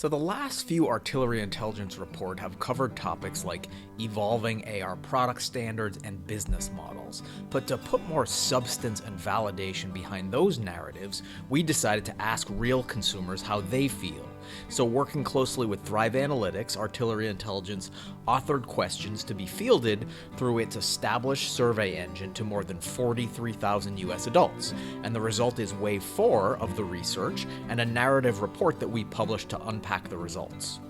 So the last few Artillery Intelligence Report have covered topics like evolving AR product standards and business models. But to put more substance and validation behind those narratives, we decided to ask real consumers how they feel. So working closely with Thrive Analytics, Artillery Intelligence authored questions to be fielded through its established survey engine to more than 43,000 US adults. And the result is wave 4 of the research and a narrative report that we published to unpack the results.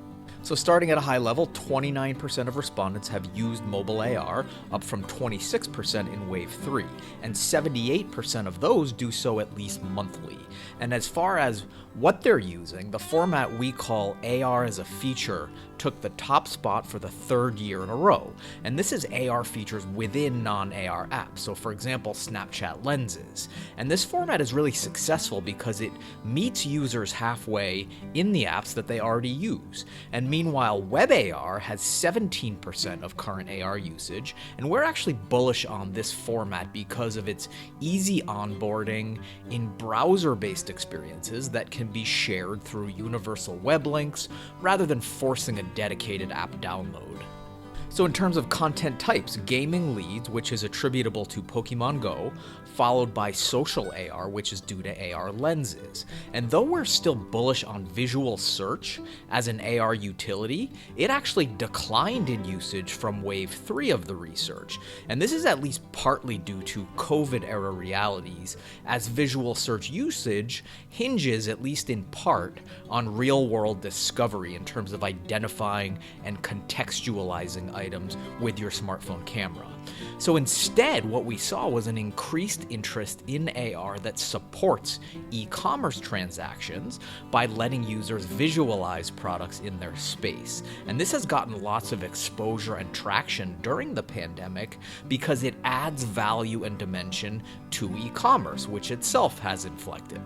So starting at a high level, 29% of respondents have used mobile AR, up from 26% in Wave 3, and 78% of those do so at least monthly. And as far as what they're using, the format we call AR as a feature took the top spot for the third year in a row. And this is AR features within non-AR apps, so for example, Snapchat Lenses. And this format is really successful because it meets users halfway in the apps that they already use. And meanwhile, Web AR has 17% of current AR usage, and we're actually bullish on this format because of its easy onboarding in browser-based experiences that can be shared through universal web links rather than forcing a dedicated app download. So in terms of content types, gaming leads, which is attributable to Pokemon Go, followed by social AR, which is due to AR lenses. And though we're still bullish on visual search as an AR utility, it actually declined in usage from wave 3 of the research. And this is at least partly due to COVID-era realities, as visual search usage hinges, at least in part, on real-world discovery in terms of identifying and contextualizing items with your smartphone camera. So instead, what we saw was an increased interest in AR that supports e-commerce transactions by letting users visualize products in their space. And this has gotten lots of exposure and traction during the pandemic because it adds value and dimension to e-commerce, which itself has inflected.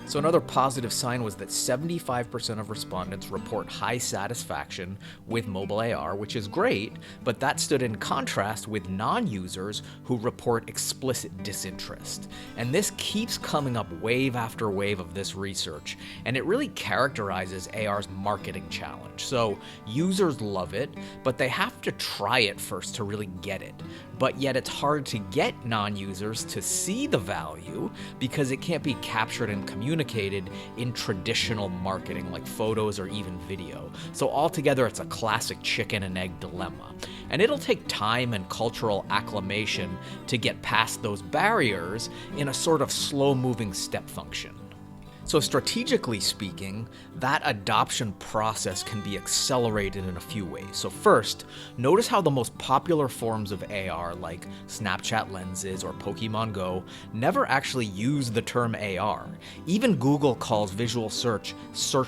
So another positive sign was that 75% of respondents report high satisfaction with mobile AR, which is great, but that stood in contrast with non-users who report explicit disinterest. And this keeps coming up wave after wave of this research, and it really characterizes AR's marketing challenge. So users love it, but they have to try it first to really get it. But yet it's hard to get non-users to see the value because it can't be captured and communicated in traditional marketing like photos or even video. So altogether, it's a classic chicken and egg dilemma. And it'll take time and cultural acclimation to get past those barriers in a sort of slow-moving step function. So strategically speaking, that adoption process can be accelerated in a few ways. So first, notice how the most popular forms of AR like Snapchat Lenses or Pokemon Go never actually use the term AR. Even Google calls visual search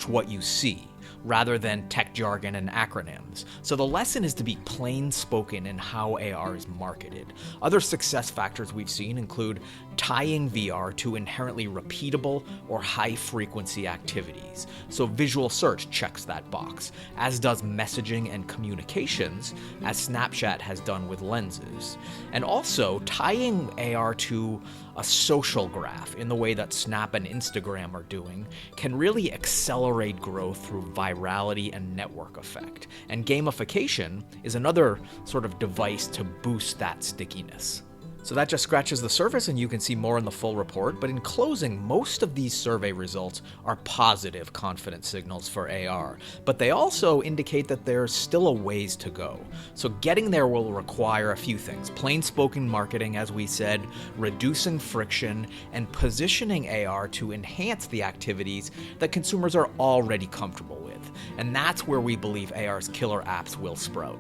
what you see, rather than tech jargon and acronyms. So the lesson is to be plain spoken in how AR is marketed. Other success factors we've seen include tying VR to inherently repeatable or high-frequency activities. So visual search checks that box, as does messaging and communications, as Snapchat has done with Lenses. And also, tying AR to a social graph in the way that Snap and Instagram are doing can really accelerate growth through virality and network effect. And gamification is another sort of device to boost that stickiness. So that just scratches the surface, and you can see more in the full report. But in closing, most of these survey results are positive confidence signals for AR, but they also indicate that there's still a ways to go. So getting there will require a few things: plain spoken marketing, as we said, reducing friction, and positioning AR to enhance the activities that consumers are already comfortable with. And that's where we believe AR's killer apps will sprout.